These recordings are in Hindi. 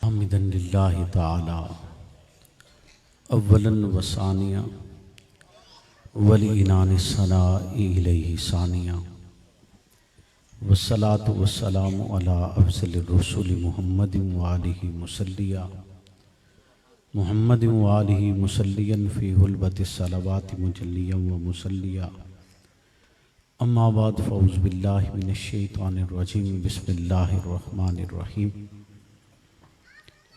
हम्दन लिल्लाहि ताला अव्वलन व सानिया वली इनान सनाई इलैहि सानिया वस्सलातु वस्सलामु अला अफ़ज़लिर रसूल मुहम्मदिन व आलिहि मुसल्लिया मुहम्मदिन व आलिहि मुसल्लियन फ़ी हुल्बतिस सलावाति मुजल्लियन व मुसल्लिया अम्मा बाद फ़ऊज़ु बिल्लाहि मिनश शैतानिर रजीम बिस्मिल्लाहिर रहमानिर रहीम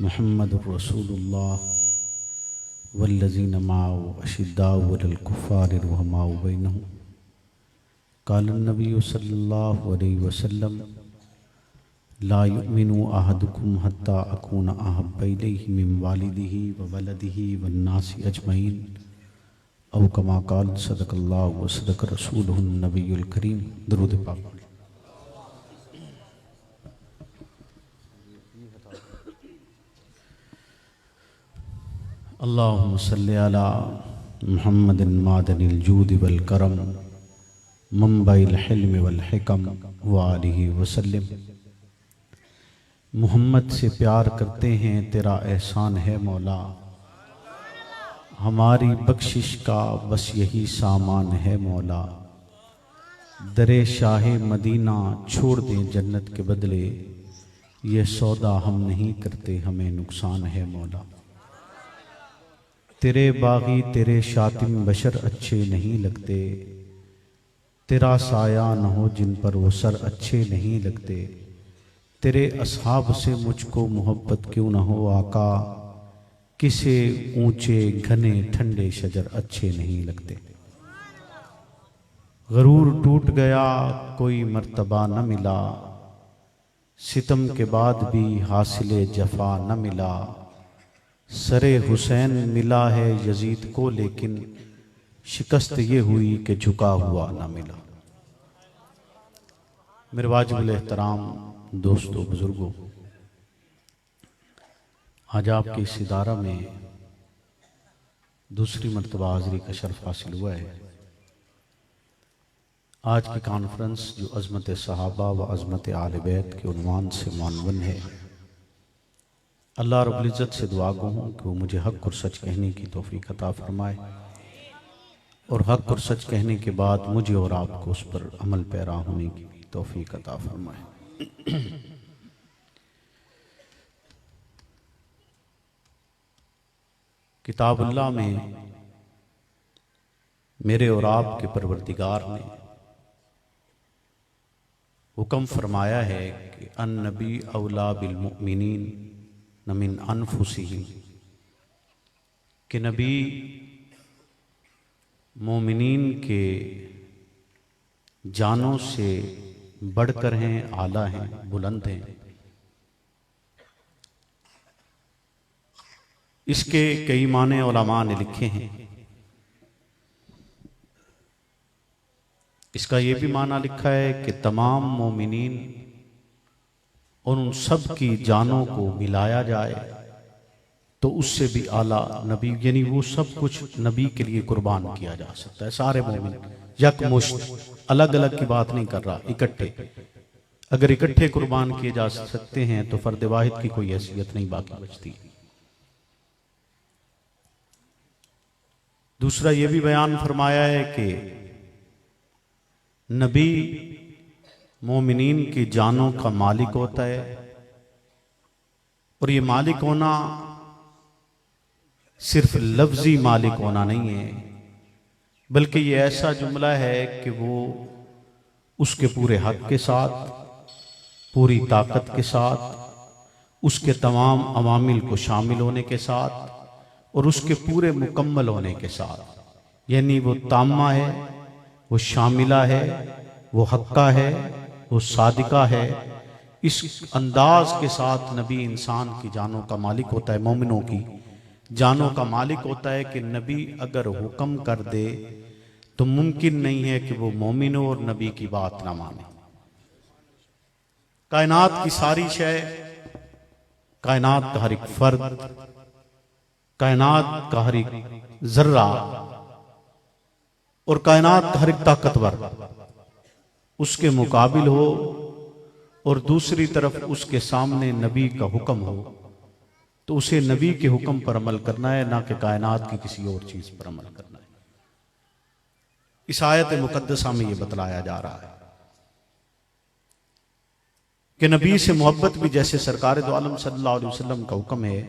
मुहम्मदुर रसूलुल्लाह वल्लज़ीना माअहु अशिद्दाउ अलल कुफ़्फ़ारि रुहमाउ बैनहुम क़ाला नबिय्यु सल्लल्लाहु अलैहि वसल्लम ला युमिनु अहदुकुम हत्ता अकूना अहब्ब इलैहि मिन वालिदिही व वलदिही वन्नासि अजमईन औ कमा क़ाल सदक़ल्लाहु व सदक़ रसूलुहुन नबियुल करीम। दुरूद पाक। अल्लाहुम्मा सल्लि अला मुहम्मदिन मादनिल जूद वल करम मंबइल हिल्म वल हिकम व आलिहि वसल्लम। मोहम्मद से प्यार करते हैं, तेरा एहसान है मौला, हमारी बख्शिश का बस यही सामान है मौला। दरे शाहे मदीना छोड़ दें जन्नत के बदले, ये सौदा हम नहीं करते, हमें नुकसान है मौला। तेरे बागी तेरे शातिम बशर अच्छे नहीं लगते, तेरा साया न हो जिन पर वो सर अच्छे नहीं लगते। तेरे असहाब से मुझको मोहब्बत क्यों न हो आका, किसे ऊंचे घने ठंडे शजर अच्छे नहीं लगते। गरूर टूट गया कोई मर्तबा न मिला, सितम के बाद भी हासिले जफा न मिला। सरे हुसैन मिला है यजीद को लेकिन शिकस्त ये हुई कि झुका हुआ न मिला। मेरे वाजिबुल एहतराम दोस्तों बुजुर्गों, आज आपके इस इदारा में दूसरी मर्तबा हाज़िरी का शर्फ हासिल हुआ है। आज की कॉन्फ्रेंस जो अज़मत सहाबा व अज़मत आले बैत के उन्वान से मानवन है, अल्लाह रब्बुल इज़्ज़त से दुआ गो हूँ कि वो मुझे हक़ और सच कहने की तौफ़ीक़ अता फ़रमाए और हक़ और सच कहने के बाद मुझे और आपको उस पर अमल पैरा होने की भी तौफ़ीक़ अता फ़रमाए। किताबुल्लाह में मेरे और आपके परवरदिगार ने हुक्म फरमाया है कि अन नबी औला बिल मुमिनीन न मिन अनफुसिहिम, कि नबी मोमिनीन के जानों से बढ़कर हैं, आला हैं, बुलंद हैं। इसके कई माने उलमा ने लिखे हैं। इसका ये भी माना लिखा है कि तमाम मोमिनीन और उन सब की जानों को मिलाया जाए तो उससे भी आला नबी, यानी वो सब कुछ नबी के लिए कुर्बान किया जा सकता है। सारे मोमिन यकमुश्त, अलग अलग की बात नहीं कर रहा, इकट्ठे। अगर इकट्ठे कुर्बान किए जा सकते हैं तो फर्द वाहिद की कोई हैसियत नहीं बाकी बचती। दूसरा ये भी बयान फरमाया है कि नबी मोमिनीन की जानों का मालिक होता है, और ये मालिक होना सिर्फ लफ्जी मालिक होना नहीं है, बल्कि ये ऐसा जुमला है कि वो उसके पूरे हक के साथ, पूरी ताकत के साथ, उसके तमाम अवामिल को शामिल होने के साथ और उसके पूरे मुकम्मल होने के साथ, यानी वो ताम्मा है, वो शामिला है, वो हक्का है, वो सादिका है। इस अंदाज के साथ नबी इंसान की जानों का मालिक होता है, मोमिनों की जानों का मालिक होता है कि नबी अगर हुक्म कर दे तो मुमकिन नहीं है कि वो मोमिनों और नबी की बात ना माने। कायनात की सारी शय, कायनात का हर एक फर्द, कायनात का हर एक जर्रा और कायनात का हर एक ताकतवर उसके मुकाबिल हो और दूसरी तरफ उसके सामने नबी का हुक्म हो तो उसे नबी के हुक्म पर अमल करना है, ना कि कायनात की किसी और चीज पर अमल करना है। इस आयत मुकद्दसा में यह बतलाया जा रहा है कि नबी से मोहब्बत भी जैसे सरकार दो आलम सल्लल्लाहु अलैहि वसल्लम का हुक्म है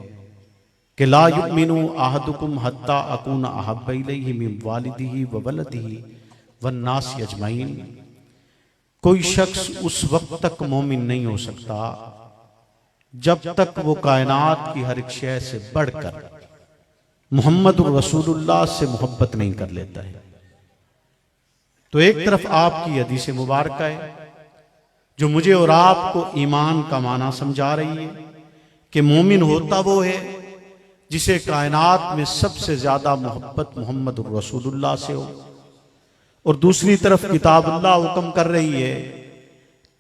कि ला युमिनु अहदुकुम हत्ता अकून अहब्ब इलैहि मिन वालिदिही व वलदिही वन्नास अजमईन। कोई शख्स उस वक्त तक मोमिन नहीं हो सकता जब तक वो कायनात की हर एक शय से बढ़कर मोहम्मद रसूलुल्लाह से मोहब्बत नहीं कर लेता है। तो एक तरफ आपकी हदीस मुबारक है जो मुझे और आपको ईमान का माना समझा रही है कि मोमिन होता वो है जिसे कायनात में सबसे ज्यादा मोहब्बत मोहम्मद रसूलुल्लाह से हो, और दूसरी तरफ किताबुल्लाह हुक्म कर रही है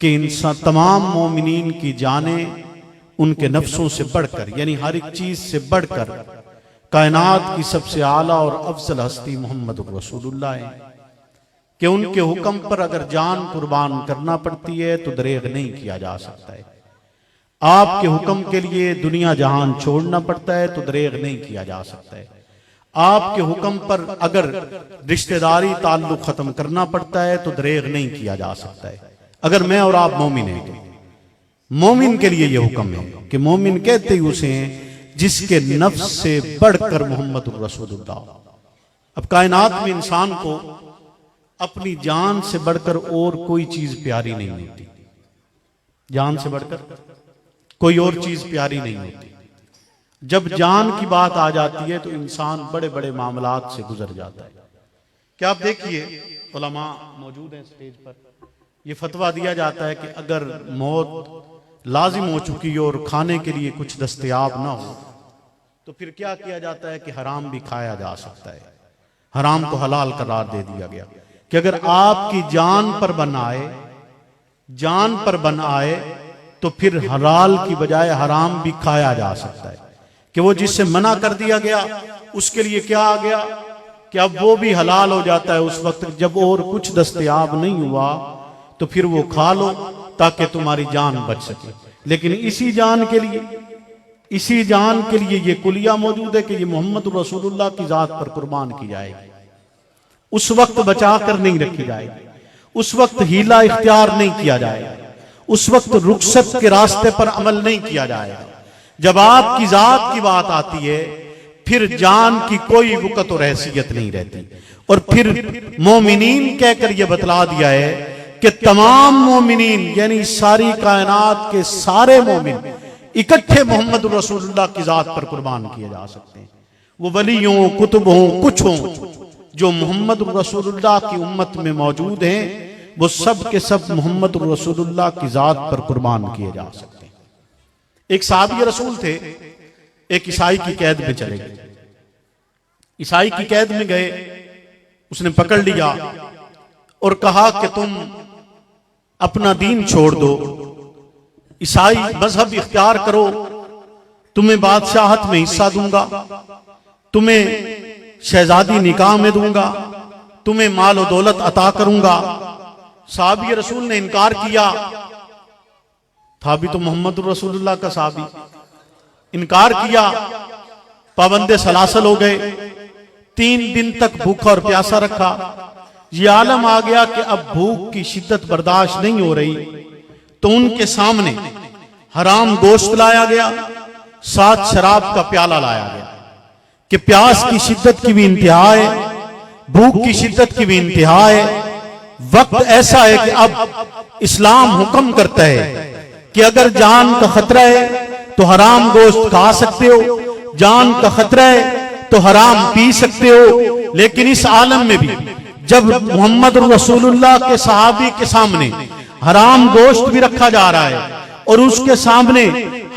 कि इंसान तमाम मोमिनीन की जानें उनके नफ्सों से बढ़कर, यानी हर एक चीज से बढ़कर कायनात की सबसे आला और अफजल हस्ती मोहम्मद रसूलुल्लाह है कि उनके हुक्म पर अगर जान कुर्बान करना पड़ती है तो दरेग नहीं किया जा सकता है। आपके हुक्म के लिए दुनिया जहान छोड़ना पड़ता है तो दरेग नहीं किया जा सकता है। आपके हुक्म पर अगर रिश्तेदारी ताल्लुक खत्म करना पड़ता है तो दरेग नहीं किया जा सकता है। अगर मैं और आप मोमिन हैं तो मोमिन के लिए यह हुक्म है कि मोमिन कहते ही उसे हैं जिसके नफ्स से बढ़कर मोहम्मद रसूलुल्लाह। अब कायनात में इंसान को अपनी जान से बढ़कर और कोई चीज प्यारी नहीं होती, जान से बढ़कर कोई और चीज प्यारी नहीं होती। जब जान की बात आ जाती है तो इंसान बड़े बड़े मामलात से गुजर जाता है। क्या आप देखिए उलमा मौजूद हैं स्टेज पर, यह फतवा दिया जाता है कि अगर मौत लाजिम हो चुकी हो और खाने के लिए कुछ दस्तयाब ना हो तो फिर क्या किया जाता है कि हराम भी खाया जा सकता है। हराम को हलाल करार दे दिया गया कि अगर आपकी जान पर बन आए तो फिर हलाल की बजाय हराम भी खाया जा सकता है। कि वो जिससे मना कर दिया गया उसके लिए क्या आ गया कि अब वो भी हलाल हो जाता है उस वक्त जब और कुछ दस्तयाब नहीं हुआ, तो फिर वो खा लो ताकि तुम्हारी जान बच सके। लेकिन इसी जान के लिए ये कुलिया मौजूद है कि ये मोहम्मद रसूलुल्लाह की जात पर कुर्बान की जाएगी। उस वक्त बचा कर नहीं रखी जाएगी, उस वक्त हीला इख्तियार नहीं किया जाएगा, उस वक्त रुखसत के रास्ते पर अमल नहीं किया जाएगा। जब आपकी जात की बात आती है फिर जान की कोई वक़्त और हैसियत नहीं रहती। और फिर मोमिनीन कहकर यह बतला दिया है कि तमाम मोमिनीन यानी सारी कायनात के सारे मोमिन इकट्ठे मोहम्मद रसूलुल्लाह की जात पर कुर्बान किए जा सकते हैं। वो वली हो, कुतुब हो, कुछ हो, जो मोहम्मद रसूलुल्लाह की उम्मत में मौजूद हैं वो सब के सब मोहम्मद रसूलुल्लाह की जात पर कुर्बान किए जा सकते हैं। एक साहबी रसूल थे, एक ईसाई की कैद में चले गए। ईसाई की कैद में गए, उसने पकड़ लिया और कहा कि तुम अपना दीन छोड़ दो, ईसाई मजहब इख्तियार करो, तुम्हें बादशाहत में हिस्सा दूंगा, तुम्हें शहजादी निकाह में दूंगा, तुम्हें माल और दौलत अता करूंगा। साहबी रसूल ने इनकार किया, था भी तो मोहम्मद रसूलुल्लाह का साहबी, इनकार किया। पाबंदे सलासल हो गए, 3 दिन तक भूखा और प्यासा रखा। ये आलम आ गया कि अब भूख की शिद्दत बर्दाश्त नहीं हो रही, तो उनके सामने हराम गोश्त लाया गया, साथ शराब का प्याला लाया गया कि प्यास की शिद्दत की भी इंतहा है, भूख की शिद्दत की भी इंतहा है। वक्त ऐसा है कि अब इस्लाम हुक्म करता है कि अगर जान का खतरा है तो हराम गोश्त खा सकते हो, जान का खतरा है तो हराम पी सकते हो। लेकिन इस आलम में भी जब मोहम्मद रसूलुल्लाह के सहाबी के सामने हराम गोश्त भी रखा जा रहा है और उसके सामने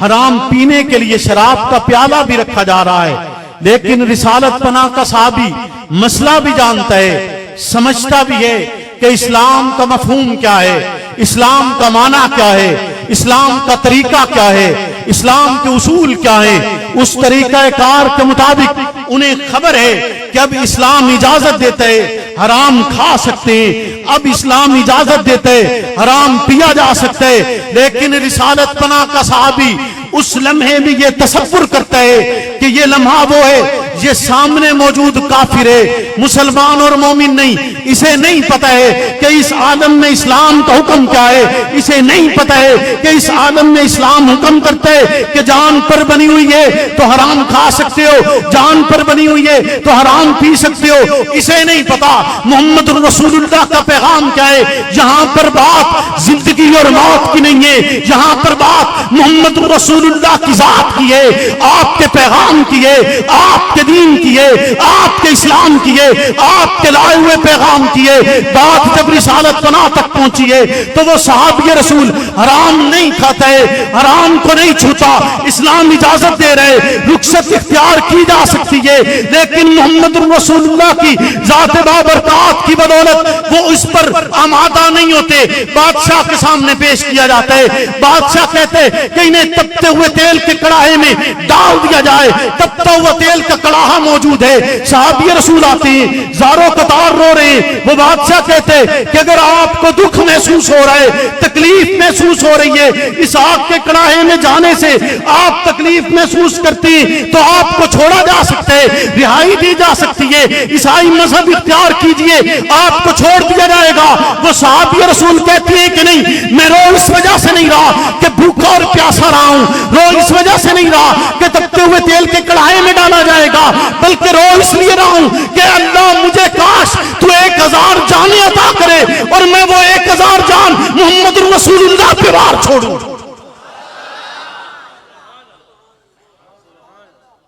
हराम पीने के लिए शराब का प्याला भी रखा जा रहा है, लेकिन रिसालत पना का सहाबी मसला भी जानता है, समझता भी है कि इस्लाम का मफहूम क्या है, इस्लाम का माना क्या है, इस्लाम का तरीका क्या है, इस्लाम के उसूल क्या है। उस तरीका कार के मुताबिक उन्हें खबर है कि अब इस्लाम इजाजत देता है हराम खा सकते हैं, अब इस्लाम इजाजत देता है हराम पिया जा सकता है। लेकिन रिसालत पना का सहाबी उस लम्हे में ये तसव्वुर करता है कि ये लम्हा वो है, ये सामने मौजूद काफिर है, मुसलमान और मोमिन नहीं। इसे नहीं पता है कि इस आलम में इस्लाम का हुक्म क्या है, इसे नहीं पता है कि इस आलम में इस्लाम हुक्म करता है कि जान पर बनी हुई है तो हराम खा सकते हो, जान पर बनी हुई है तो हराम पी सकते हो। इसे नहीं पता मोहम्मद रसूलुल्लाह का पैगाम क्या है। यहाँ पर बात जिंदगी और मौत की नहीं है, यहाँ पर बात मोहम्मद रसूलुल्लाह की जात की है, आपके पैगाम की है, आपके दीन की है, आपके इस्लाम की है, आपके लाए हुए पैगाम की है। बात जब रिसालत पनाह तक पहुंची है तो वो सहाबी रसूल हराम नहीं खाता है, हराम को नहीं छूता। इस्लाम इजाजत दे रहे, रुखसत इख्तियार की जा सकती है, लेकिन मोहम्मद रसूलुल्लाह की जात बाबरकात की बदौलत वो इस पर आमादा नहीं होते। बादशाह के सामने पेश किया जाता है, बादशाह कहते कि इन्हें तपते हुए तेल के कड़ाहे में डाल दिया जाए। तपता हुआ तेल का कड़ाहा मौजूद है, सहाबी रसूल आते हैं, ज़ारो कतार रो रहे हैं। वो बादशाह कहते कि अगर आपको दुख महसूस हो रहा है, तकलीफ महसूस हो रही है, इस आग के कड़ाहे में जाने से आप तकलीफ महसूस करती तो आपको छोड़ा जा सकता है, रिहाई दी जा सकती है, ईसाई मजहब इख्तियार कीजिए, आपको छोड़ दिया जाएगा। वो सहाबी रसूल कहती है कि नहीं, मैं रो इस वजह से नहीं रहा कि भूखा और प्यासा रहा हूं, रो इस वजह से नहीं रहा कि तपते हुए तेल के कड़ाहे में डाला जाएगा, बल्कि रो इसलिए रहा हूं कि अल्लाह मुझे काश तू 1000 जाने अता करे और मैं वो 1000 जान मोहम्मद रसूलुल्लाह पे वार छोड़ूं।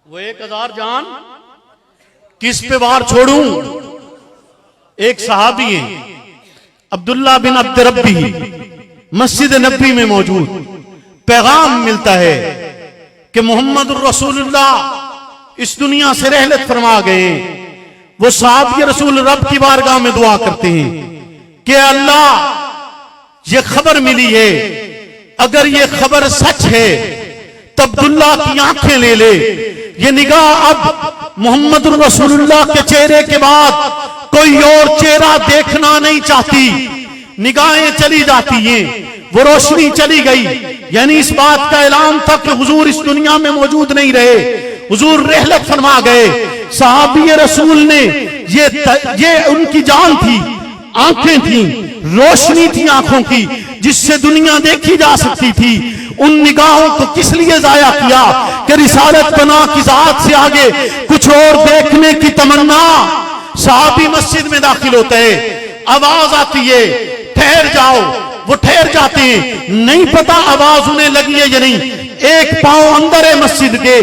वो 1000 जान किस पे वार छोड़ूं? एक सहाबी है अब्दुल्ला बिन अब्द रब्बी, मस्जिद नबी में मौजूद, पैगाम मिलता है कि मोहम्मद रसूलुल्लाह इस दुनिया से रहलत फरमा गए। वो सहाबी रसूल रब की बारगाह में दुआ करते हैं कि अल्लाह ये खबर मिली है, अगर ये खबर सच है तो अब्दुल्ला की आंखें ले ले। ये निगाह अब मोहम्मद रसूलुल्लाह के चेहरे के बाद कोई और चेहरा देखना नहीं चाहती, निगाहें चली जाती हैं, वो रोशनी चली गई। यानी इस बात का ऐलान था कि हुजूर इस दुनिया में मौजूद नहीं रहे, हुजूर रहलत फरमा गए। सहाबी रसूल ने ये उनकी जान थी, आंखें थी, रोशनी थी आंखों की, जिससे दुनिया देखी जा सकती थी। उन निगाहों को किस लिए जाया किया कि रिसालत पनाह की जात से आगे कुछ और देखने की तमन्ना। सहाबी मस्जिद में दाखिल होते हैं, आवाज आती है ठहर जाओ, वो ठहर जाते हैं, नहीं पता आवाज उन्हें लगी है या नहीं। एक पांव अंदर है मस्जिद के,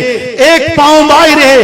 एक पांव बाहर है,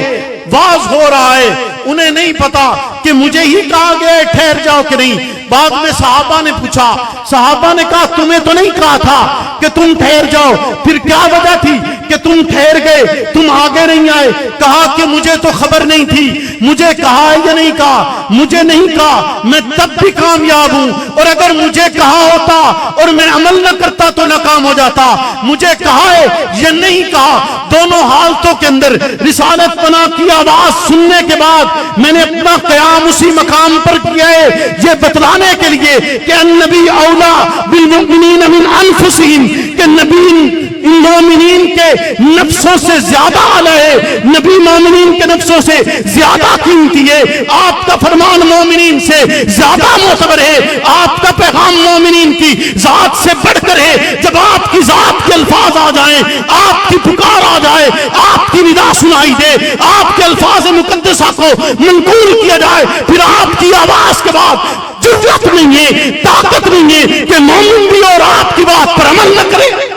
वाज हो रहा है, उन्हें नहीं पता कि मुझे ही कहा गया ठहर जाओ कि नहीं। बाद में सहाबा ने पूछा, सहाबा ने कहा तुम्हें तो नहीं कहा था कि तुम ठहर जाओ, फिर क्या वजह थी कि तुम ठहर गए, तुम आगे नहीं आए? कहा कि मुझे तो खबर नहीं थी, मुझे कहा या नहीं कहा? मुझे नहीं कहा, मैं तब भी कामयाब हूं, और अगर मुझे कहा होता और मैं अमल न करता तो नाकाम हो जाता। मुझे कहा है या नहीं कहा, दोनों हालतों के अंदर रिसालत पनाह की आवाज सुनने के बाद मैंने अपना क़याम उसी मकाम पर किया है, ये बतलाने के लिए कि अन्नबी औला बिल मुमिनीन मिन अनफुसिहिम, कि नबी मोमिनीन के नफ्सों से ज्यादा आला है, नबी मोमिनीन के नफ्सों से ज्यादा कीमती है, आपका फरमान मोमिनीन से ज्यादा मोतबर है, आपका पैगाम मोमिनीन की जात से बढ़कर है। जब आपकी जात के अल्फाज आ जाएं, आपकी पुकार आ जाए, आपकी निदा सुनाई दे, आपके अल्फाज मुकद्दसा को मंजूर किया जाए, फिर आपकी आवाज के बाद जुर्रत नहीं है, ताकत नहीं है कि मोमिन भी और आपकी बात पर अमल न करे।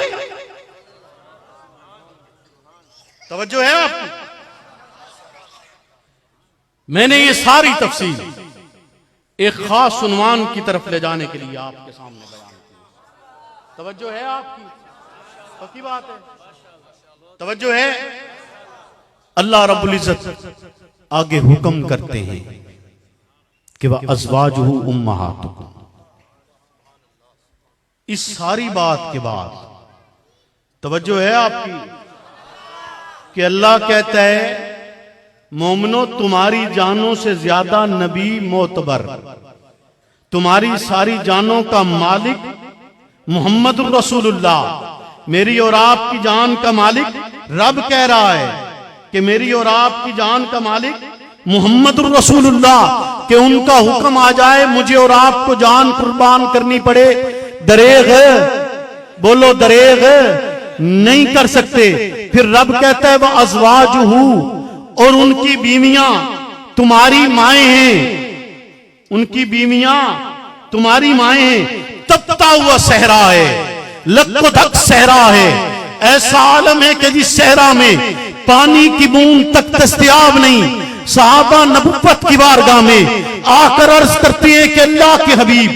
तवज्जो है आपकी? मैंने ये सारी तफसील एक खास उन्वान की तरफ ले जाने के लिए आपके सामने बयान की। तवज्जो है आपकी? पक्की बात है, तवज्जो है। अल्लाह रब्बुल इज्जत आगे हुक्म करते हैं कि वह अज़वाजुहु उम्महातुकुम। इस सारी बात के बाद तवज्जो है आपकी कि अल्लाह कहता है मोमिनो तुम्हारी जानों से ज्यादा नबी मोतबर, तुम्हारी सारी जानों का मालिक मोहम्मद रसूलुल्लाह, मेरी और आपकी जान का मालिक रब कह रहा है कि मेरी और आपकी जान का मालिक मोहम्मद रसूलुल्लाह, कि उनका हुक्म आ जाए मुझे और आपको जान कुर्बान करनी पड़े, दरेग बोलो दरेग नहीं कर सकते। फिर रब कहता है वह अज़वाजुहू, और उनकी बीवियां तुम्हारी माएं हैं, उनकी बीवियां तुम्हारी माएं हैं। तपता हुआ सहरा है, लक्कोधक सहरा है, ऐसा आलम है कि जिस सहरा में पानी की बूंद तक दस्तयाब नहीं। सहाबा नबुव्वत की बारगाह में आकर अर्ज करते हैं कि अल्लाह के हबीब,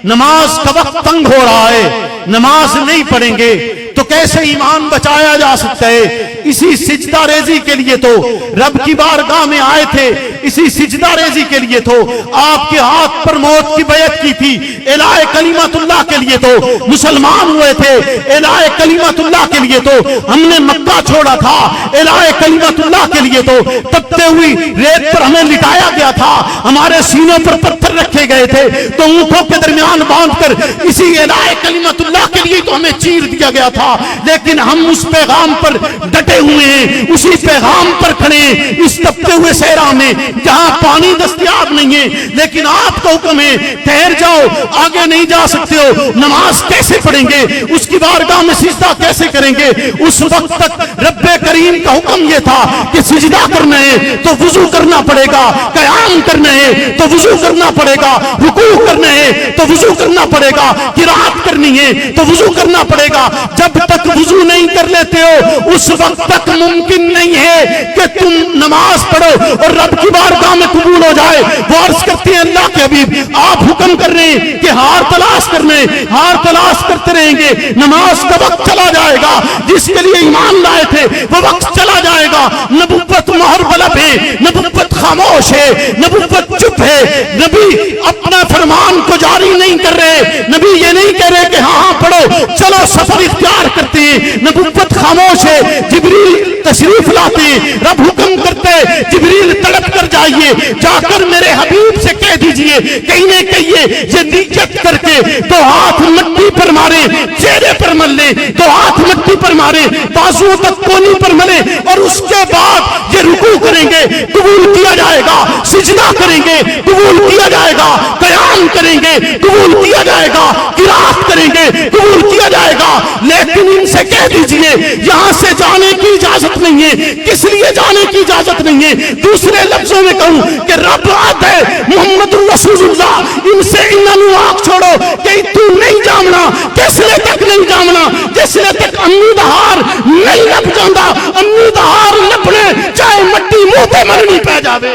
नमाज का वक्त तंग हो रहा है, नमाज नहीं पढ़ेंगे तो कैसे ईमान बचाया जा सकता है। इसी सिजदा रेजी के लिए तो रब की बारगाह में आए थे, इसी सिजदा रेजी के लिए तो आपके हाथ पर मौत की बैत की थी। इलाहे कलिमतुल्लाह के लिए तो मुसलमान हुए थे, इलाहे कलिमतुल्लाह के लिए तो हमने मक्का छोड़ा था, इलाहे कलिमतुल्लाह के लिए तो तपते हुई रेत पर हमें लिटाया गया था, हमारे सीनों पर पत्थर रखे गए थे तो ऊंटों के दरमियान बांधकर इसी इलाहे कलिमतुल्लाह के लिए तो हमें चीर दिया गया था। लेकिन हम उस पैगाम पर डटे हुए हैं, उसी पैगाम पर खड़े हैं, इस तपते हुए सहरा में जहां पानी दस्तयाब नहीं है। लेकिन आपका हुक्म है ठहर जाओ, आगे नहीं जा सकते हो, नमाज कैसे पढ़ेंगे, उसकी बारगाह में सिजदा कैसे करेंगे। उस वक्त तक रब्बे करीम का हुक्म यह था कि सिजदा करना है तो वुजू करना पड़ेगा, क़याम करना है तो वुजू करना पड़ेगा, रुकू करना है तो वुजू करना पड़ेगा, किरात करनी है तो वुजू करना पड़ेगा। जब तक वुजू नहीं कर लेते हो उस वक्त तक मुमकिन नहीं है कि तुम नमाज पढ़ो और रब की बारगाह में कबूल हो जाए। वो अर्ज करते हैं अल्लाह के हबीब, आप हुक्म कर रहे हैं कि हार तलाश करने, हार तलाश करते रहेंगे, नमाज का वक्त चला जाएगा, जिसके लिए ईमान लाए थे वो वक्त चला जाएगा। नबुव्वत मोहर बलब है, नबुव्वत खामोश है, नबुव्वत चुप है। नबी अपना फरमान को जारी नहीं कर रहे, नबी ये नहीं कह रहे कि हाँ पढ़ो चलो सफर इख्तियार करते हैं। नबुव्वत खामोश है, जिब्रील तशरीफ लाते, रब हुक्म करते, जिब्रील तड़प कर जाइए, जाकर मेरे हबीब से कह दीजिए, कहने कहिए ये नियत करके तो हाथ मिट्टी पर मारे, चेहरे पर मले तो हाथ मिट्टी पर मारे, बाजुओं तक कोनी पर मले, और उसके बाद ये रुकू करेंगे कबूल किया जाएगा, सिजदा करेंगे कबूल किया जाएगा, क़याम करेंगे कबूल किया जाएगा, किरात करेंगे कबूल किया जाएगा। लेकिन इनसे कह दीजिए यहां से जाने की इजाजत नहीं है। किस लिए जाने की इजाजत नहीं है? दूसरे लफ्जों में कहूं कि रब आता है मोहम्मद रसूलुल्लाह, इनसे इन्होंने आंख छोड़ो कि तू नहीं जामना, किसले तक नहीं जामना, जिसले तक अम्मी दा हार नहीं लप जाता। अम्मी दा हार लपने चाहे मट्टी मुंह पे मरनी पै जावे।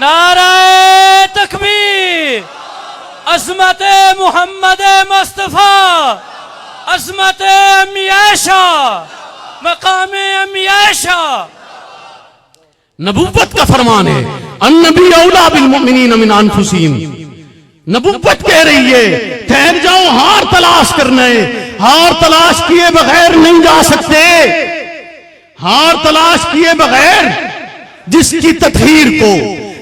नारे तकबीर, अज़मत मोहम्मद मुस्तफा, अज़मत अम्मी आयशा, मकाम अम्मी आयशा। नबुव्वत का फरमान है, अन्नबी औला बिल मुमिनीन मिन अनफुसिहिम। नबुव्वत कह रही है ठहर जाओ, हार तलाश करना है, हार तलाश किए बगैर नहीं जा सकते, हार तलाश किए बगैर जिसकी तत्हीर को,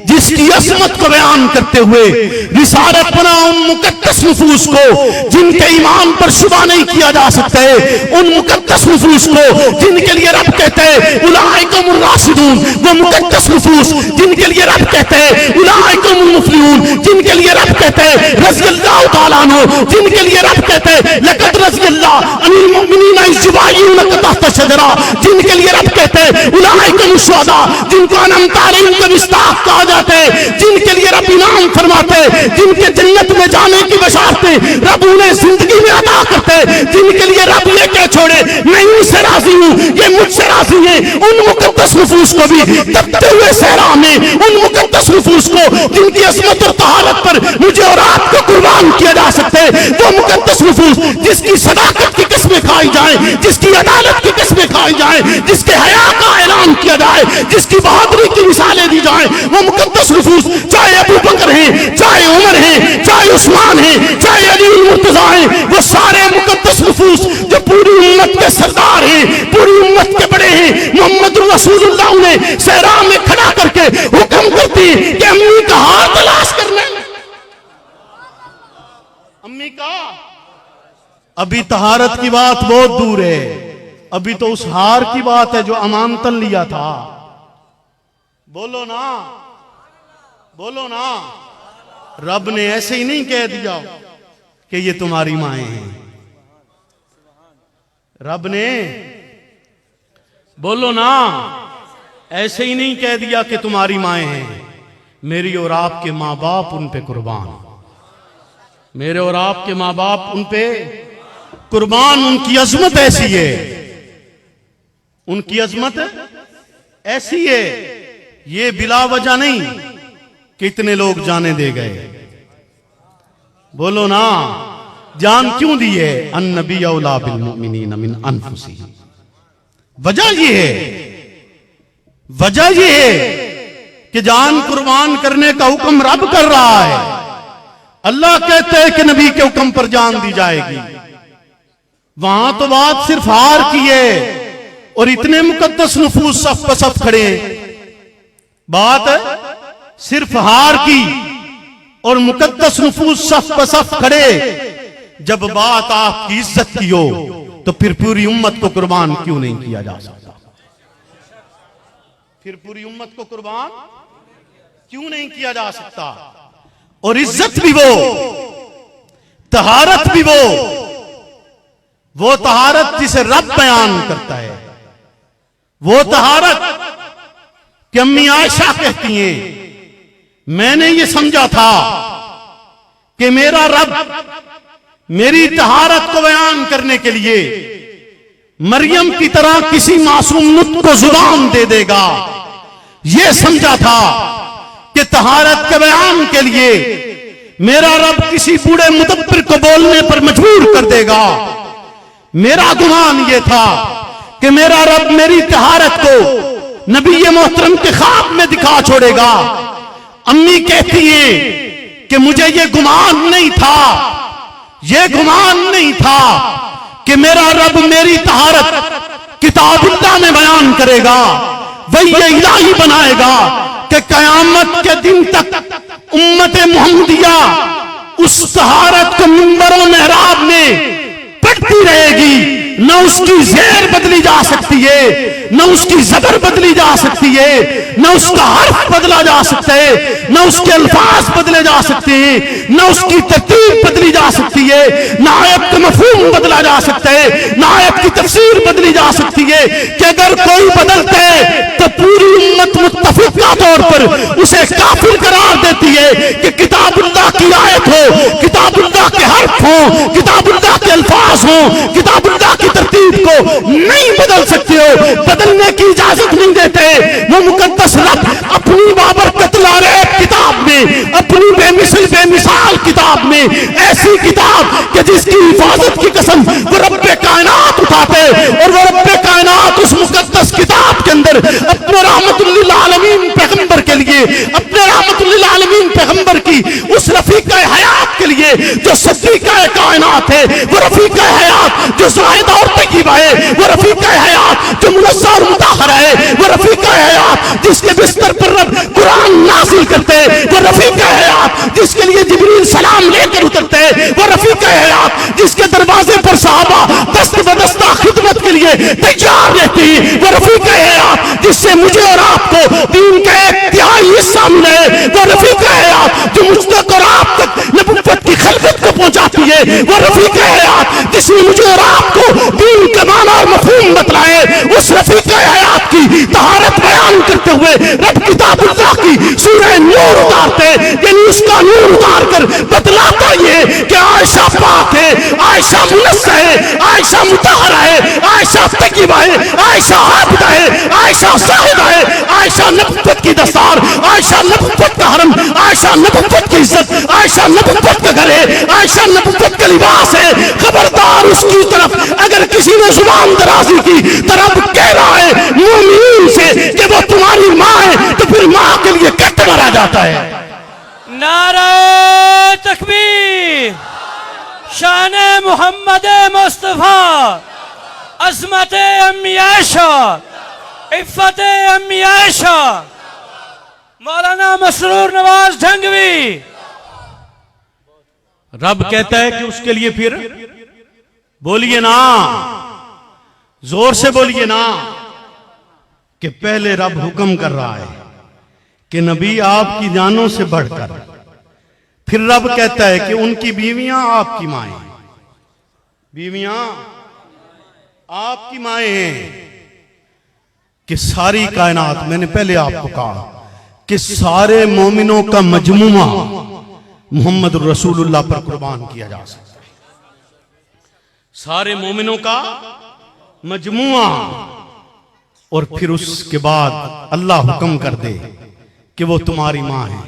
जिसकी असमत को बयान करते हुए रिसालत बना उन मुकद्दस नफूस को जिनके ईमान पर शुबा नहीं किया जा सकता है, उन मुकद्दस नफूस को जिनके लिए रब कहते हैं उलाइकुमुर राशिदून, वो मुकद्दस नफूस जिनके लिए रब कहते हैं उलाइकुमुल मुफ्लिहून, जिनके लिए रब कहते हैं रज़ियल्लाहु तआला अन्हु, जिनके लिए रब कहते हैं लक़द रज़ियल्लाहु अनिल मुमिनीना इज़ युबायिऊनका तहता शजरा, जिनके लिए रब कहते हैं उलाइकुमुश शुहदा, जिनको अनअमत अलैहिम का मिस्ताक कहा जाता है, जिनके लिए रब इनाम फरमाते, जिनके जन्नत में जाने की बशारतें रब उन्हें जिंदगी में अता करते, जिनके लिए रब ये कह छोड़े मैं इनसे राजी हूं, ये मुझसे राजी है। उन मुकद्दस नफूस को भी तपते हुए सहरा में, उन मुकद्दस नफूस को जिनकी असमत और तहारत पर मुझे और आपको कुर्बान किया जा सकते, वो मुकद्दस नफूस जिसकी सदाकत की किस्में खाई जाए, जिसकी अदालत की किस्में खाई जाए, जिसके हया का ऐलान किया जाए, जिसकी बहादुरी की मिसालें दी जाए, वो मुकद्दस नफूस चाहे अबू बकर है, चाहे उमर है, चाहे उस्मान है, चाहे अली मुर्तजा है, वो सारे मुकद्दस नफूस जो पूरी उम्मत के सरदार हैं, पूरी उम्मत के बड़े हैं, मोहम्मद रसूलुल्लाह ने सहरा में खड़ा करके हुक्म करती कि अम्मी का हार तलाश करना, अम्मी का अभी तहारत की बात बहुत दूर है, अभी तो उस हार की बात है जो अमानतन लिया था। बोलो ना, बोलो ना। रब ने ऐसे ही नहीं कह दिया कि ये तुम्हारी माएं हैं। रब ने, बोलो ना, ऐसे ही नहीं कह दिया कि तुम्हारी माएं हैं। मेरी और आपके माँ बाप उन पे कुर्बान, मेरे और आपके माँ बाप उन पे कुर्बान। उनकी अजमत ऐसी है, उनकी अजमत ऐसी है। ये बिला वजह नहीं कितने लोग जाने दे गए। बोलो ना, जान क्यों दी है? अन्नबी औला बिल मुमिनीन मिन अनफुसिहिम। वजह ये है, वजह ये है कि जान कुर्बान करने का हुक्म रब कर रहा है। अल्लाह कहते हैं कि नबी के हुक्म पर जान दी जाएगी। वहां तो बात सिर्फ हार की है और इतने मुकद्दस नफूस सफ प सफ खड़े हैं। बात सिर्फ हार की और मुकद्दस नफूस सफ प सफ खड़े। जब बात आपकी इज्जत की हो तो फिर पूरी उम्मत को कुर्बान क्यों नहीं किया जा सकता? फिर पूरी उम्मत को कुर्बान क्यों नहीं किया जा सकता? और इज्जत भी वो, तहारत भी वो तहारत जिसे रब बयान करता है। वो तहारत कि अम्मी आयशा कहती हैं, मैंने ये समझा था कि मेरा रब मेरी तहारत को बयान करने के लिए मरियम की तरह किसी मासूम नुत को जुबान दे देगा। ये समझा था कि तहारत के बयान के लिए मेरा रब किसी बूढ़े मुदब्बिर को बोलने पर मजबूर कर देगा। मेरा गुमान यह था कि मेरा रब मेरी तहारत को नबी मोहतरम के ख्वाब में दिखा छोड़ेगा। अम्मी कहती है कि मुझे यह गुमान नहीं था, यह गुमान नहीं था कि मेरा रब मेरी तहारत किताबुल्लाह में बयान करेगा, वही ये इलाही बनाएगा कि कयामत के दिन तक उम्मत मुहम्मदिया उस तहारत को मिंबर और मेहराब में पढ़ती रहेगी। न उसकी ज़ेर बदली जा सकती है, न उसकी ज़बर बदली जा सकती है, न उसका हर्फ बदला जा सकता है, न उसके अल्फाज बदले जा सकते हैं, न उसकी तरतीब बदली जा सकती है, न आयत का मफहूम बदला जा सकता है, न आयत की तफसीर बदली जा सकती है। कि अगर कोई बदलता है तो पूरी उम्मत मुत्तफिका तौर पर उसे काफिर करार देती है कि किताबुल्लाह की आयत हो, किताबुल्लाह के हर्फ हो, किताबुल्लाह के अल्फाज हो, किताबुल्लाह की तरतीब को नहीं बदल सकते हो, बदलने की इजाजत नहीं देते। वो मुकद्दस रब अपनी बाबरकत लारेब किताब में, अपनी बेमिसाल किताब में, ऐसी किताब कि जिसकी हिफाजत की कसम वो रब्बे कायनात उठाते और वो रब्बे कायनात उस मुकद्दस किताब के अंदर अपने रहमतुल लिल आलमीन पैगंबर के लिए, अपने रहमतुल लिल आलमीन पैगंबर की उस रफीका हयात के लिए जो सदीका कायनात है, वो रफीका हयात जो ज़ाहिद और तय्यबा है, वो रफीका हयात जो मुनस्सा और मुताहरा है, वो रफीका हयात जिसके बिस्तर पर रब कुरान नाज़िल करते हैं, वो रफीका हयात जिसके लिए जिब्रील सलाम लेकर उतरते हैं, वो रफीका हयात जिसके दरवाजे पर सहाबा दस्त बदस्ता खिदमत के लिए तैयार रहती है, वो रफीका हयात जिससे मुझे और आपको दीन का एक तिहाई हिस्सा मिले, वो रफीका हयात जो मुझ तक और आप तक नबुव्वत की खिलफत को पहुंचाती है, वो रफीका हयात जिसने मुझे और आपको दीन का माना और मफहूम बतलाए। उस रफीका हयात की तहारत बयान करते हुए रब किताबुल्लाह की सूरह नूर उतारते, यानी उसका नूर उतार कर बतलाता ये कि आयशा पाक है, आयशा मुनस्सा है, आयशा मुताहरा है, आयशा तय्यबा है, आयशा आबिदा है, आयशा साहिदा है, आयशा नबुव्वत की दस्तार, आयशा नबुव्वत का हरम, आयशा नबुव्वत की इज्जत, आयशा नबुव्वत का घर है, आयशा नबुव्वत का लिबास है। खबरदार उसकी तरफ अगर किसी ने जुबान दराजी की तो रब कह रहा है मोमिन से कि वो तुम्हारी माँ है, तो फिर माँ के लिए कट मारा जाता है। नारे तकबीर, शान मोहम्मद मुस्तफा, अज़मत अम्मी आयशा, इफ़्फ़त अम्मी आयशा, मौलाना मसरूर नवाज ढंगवी। रब कहता है कि उसके लिए फिर बोलिए ना, जोर से बोलिए ना, कि पहले रब हुक्म कर रहा है कि नबी आपकी जानों से बढ़कर, फिर रब कहता है कि उनकी बीवियां आपकी माएं, बीवियां आपकी माएं हैं, कि सारी कायनात, मैंने पहले आपको कहा कि सारे मोमिनों का मजमुआ मोहम्मद रसूलुल्लाह पर कुर्बान किया जा सकता है। सारे मोमिनों का मजमुआ, और फिर उसके बाद अल्लाह हुक्म कर दे कि वो तुम्हारी मां है,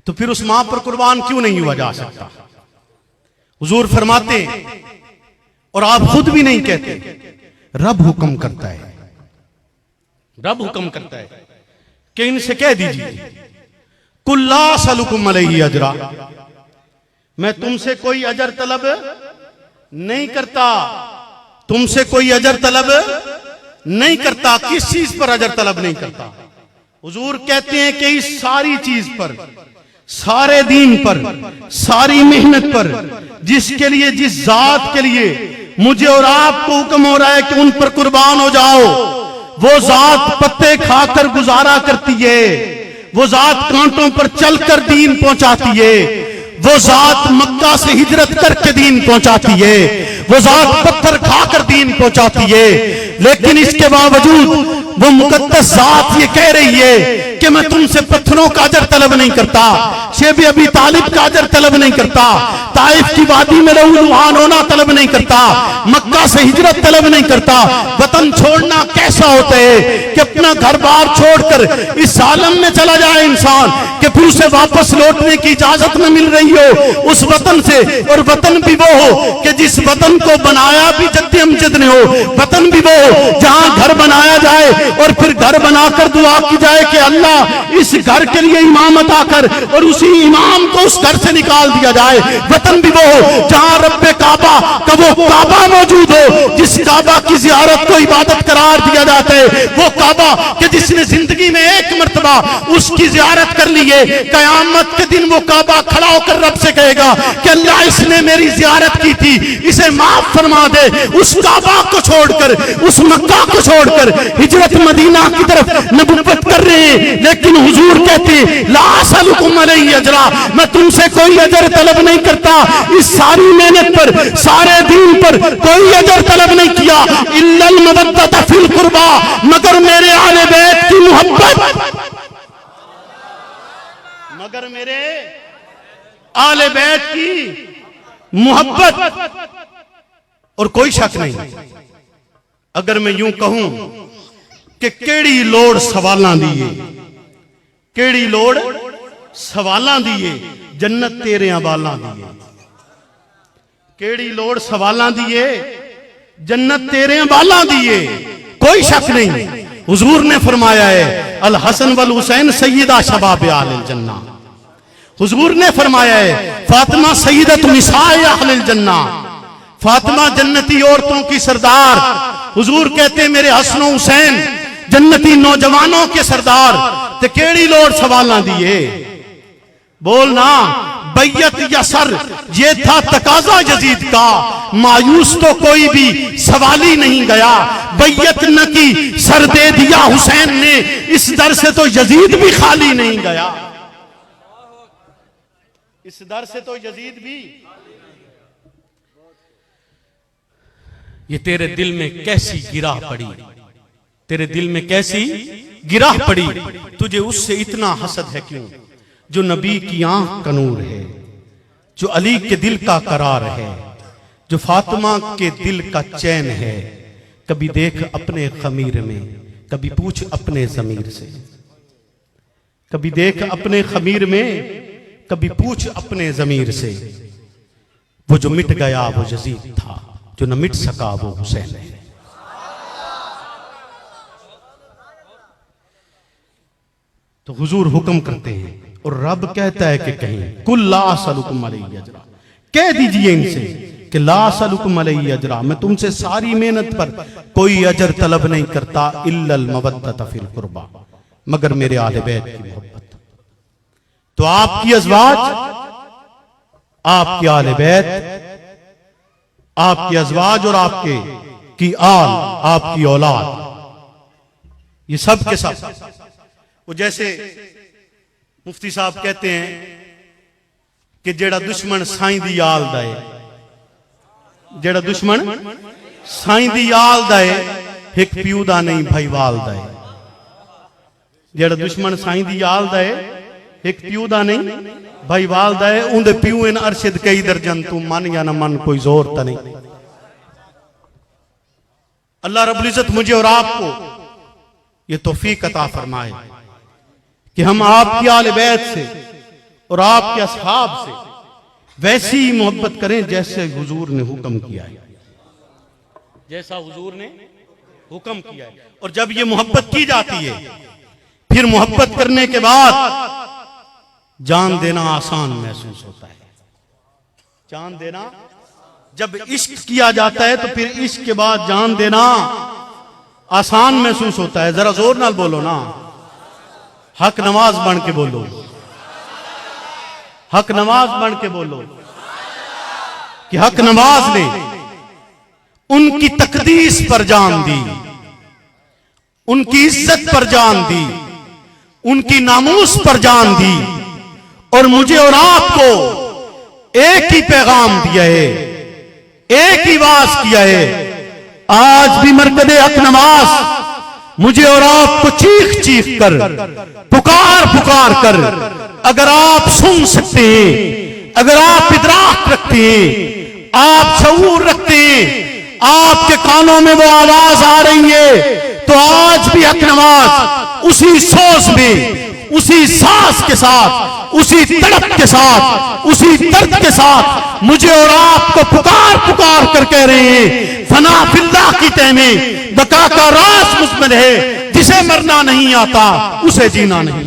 तो फिर उस मां पर कुर्बान क्यों नहीं हुआ जा सकता? हुजूर फरमाते, और आप खुद भी नहीं कहते, रब हुक्म करता है, रब हुक्म करता है कि इनसे कह दीजिए कुल्ला सलुकुम अलैहि अजरा, मैं तुमसे कोई अजर तलब नहीं करता, तुमसे कोई अजर तलब नहीं करता। किस चीज पर अजर तलब नहीं करता? हुजूर कहते हैं कि इस सारी चीज पर, सारे दीन पर, सारी मेहनत पर, जिसके लिए, जिस जात के लिए मुझे और आपको हुक्म हो रहा है कि उन पर कुर्बान हो जाओ, वो जात पत्ते खाकर गुजारा करती है, वो जात कांटों पर चलकर दीन पहुंचाती है, वो जात मक्का से हिजरत करके दीन पहुंचाती है, वो जात पत्थर खाकर दीन पहुंचाती है। लेकिन इसके बावजूद वो मुकद्दस जात ये कह रही है कि मैं तुमसे पत्थरों का अजर तलब नहीं करता, शेब अबी तालिब का अजर तलब नहीं करता, ताइफ की वादी में लहूलुहान होना तलब नहीं करता, मक्का से हिजरत तलब नहीं करता। वतन छोड़ना कैसा होता है कि अपना घर बार छोड़कर इस आलम में चला जाए इंसान, कि फिर उसे वापस लौटने की इजाजत न मिल रही हो उस वतन से, और वतन भी वो हो कि जिस वतन को बनाया भी जद्द अमजद ने हो, वतन भी वो हो जहां घर बनाया जाए और फिर घर बनाकर दुआ की जाए कि अल्लाह इस घर के लिए इमाम अता कर, और उसी इमाम को उस घर से निकाल दिया जाए। वतन भी वो हो जहां रब्बे काबा का वो काबा मौजूद हो, जिस काबा की जियारत को इबादत करार दिया जाता है, वो काबा कि जिसने जिंदगी में एक मर्तबा उसकी जियारत कर ली है, कयामत के दिन वो काबा खड़ा होकर रब से कहेगा कि अल्लाह इसने मेरी जियारत की थी, इसे माफ फरमा दे। उस काबा को छोड़कर, उस मक्का को छोड़कर हिजरत मदीना की तरफ नबुव्वत कर रहे हैं, लेकिन हुजूर कहते ला असलुकुम अलैहि अजरा, मैं तुमसे कोई अजर तलब नहीं करता। इस सारी मेहनत पर, सारे दीन पर कोई अजर तलब नहीं किया, इल्लल मवद्दत फिल कुर्बा, मगर मेरे आले बैत की मोहब्बत, मगर मेरे आले बैत की मोहब्बत। और कोई शक नहीं, अगर मैं यूं कहूं कि केड़ी लोड़ सवालां दी है, केड़ी लोड़ सवालां दी है, जन्नत तेरे हवालां दी है। केड़ी लोड़ सवालां दी है, जन्नत तेरे हवालां दी है। कोई शक नहीं, हुजूर ने फरमाया है अल हसन वल हुसैन सय्यदा शबाब अहलिल जन्ना, हुजूर ने फरमाया है फातिमा सय्यदतु निसाए अहलिल जन्ना, फातिमा जन्नती औरतों की सरदार। हुजूर कहते मेरे हसन हुसैन जन्नती नौजवानों के सरदार, ते केड़ी लोड़ सवालां दिए। बोलना बैयत यसर, ये था तकाजा यजीद का, मायूस तो कोई भी सवाली नहीं गया। बैयत न की सर दे दिया हुसैन ने, इस दर से तो यजीद भी खाली नहीं गया, इस दर से तो यजीद भी। ये तेरे दिल में कैसी गिराह पड़ी, तेरे दिल में कैसी गिराह पड़ी, तुझे उससे इतना हसद है क्यों, जो नबी की आंख का नूर है, जो अली के दिल का करार है, जो फातिमा के दिल का चैन है। कभी देख अपने खमीर में, कभी पूछ अपने ज़मीर से, कभी देख अपने खमीर में, कभी पूछ अपने ज़मीर से। वो जो मिट गया वो यजीद था, जो न मिट सका वो हुसैन है। तो हुजूर हुक्म करते हैं और रब कहता है कि कहीं कुल ला असलुकुम अलैहि अजरा, कह दीजिए इनसे कि ला असलुकुम अलैहि अजरा, मैं तुमसे सारी मेहनत पर कोई अजर तलब नहीं करता, इल्लल मवद्दत फिल कुर्बा, मगर मेरे आले बैत की मोहब्बत। तो आपकी अज़वाज, आपके आले बैत आपके अजवाज और आपके की आल, आपकी औलाद, ये सब के सब। वो जैसे मुफ्ती साहब कहते हैं कि जेड़ा दुश्मन साईं दी आल दा है, जेड़ा दुश्मन साईं दी आल दा है, एक प्यू दा नहीं भाईवाल दा है। जेड़ा दुश्मन साईं दी आल दा है, एक प्यू दा नहीं भाईवाल दा है। उंदे प्यू इन अरशद कई दर्जन, तू मन या ना मन कोई जोर ता नहीं। अल्लाह रब्बुल इज्जत मुझे और आपको ये तौफीक अता फरमाए कि हम आपकी आले बैत से और आपके असहाब से वैसी ही मोहब्बत करें जैसे हुजूर ने हुक्म किया है, जैसा हुजूर ने हुक्म किया है। और जब ये मोहब्बत की जाती है, फिर मोहब्बत करने के बाद जान देना आसान महसूस होता है। जान देना, जब इश्क किया जाता है तो फिर इश्क के बाद जान देना आसान महसूस होता है। जरा जोर नाल बोलो ना, हक नमाज बन के बोलो, हक नमाज बन के बोलो कि हक नमाज ने उनकी तकदीस पर जान दी, उनकी इज्जत पर जान दी, उनकी नामूस पर जान दी, और मुझे और आपको एक ही पैगाम दिया है, एक ही वास किया है। आज भी मरकज़े हक नमाज मुझे और आपको चीख चीख कर, पुकार पुकार कर, अगर आप सुन सकते हैं, अगर आप इदराक रखते हैं, आप शऊर रखते हैं, आपके कानों में वो आवाज आ रही है, तो आज भी हक नमाज उसी सोच में, उसी सांस के साथ, उसी तड़प के साथ, उसी दर्द के साथ मुझे और आपको पुकार पुकार कर कह रहे हैं, फना फिल्लाह की तह में बका का राज मुझमें है, जिसे मरना नहीं आता उसे जीना नहीं।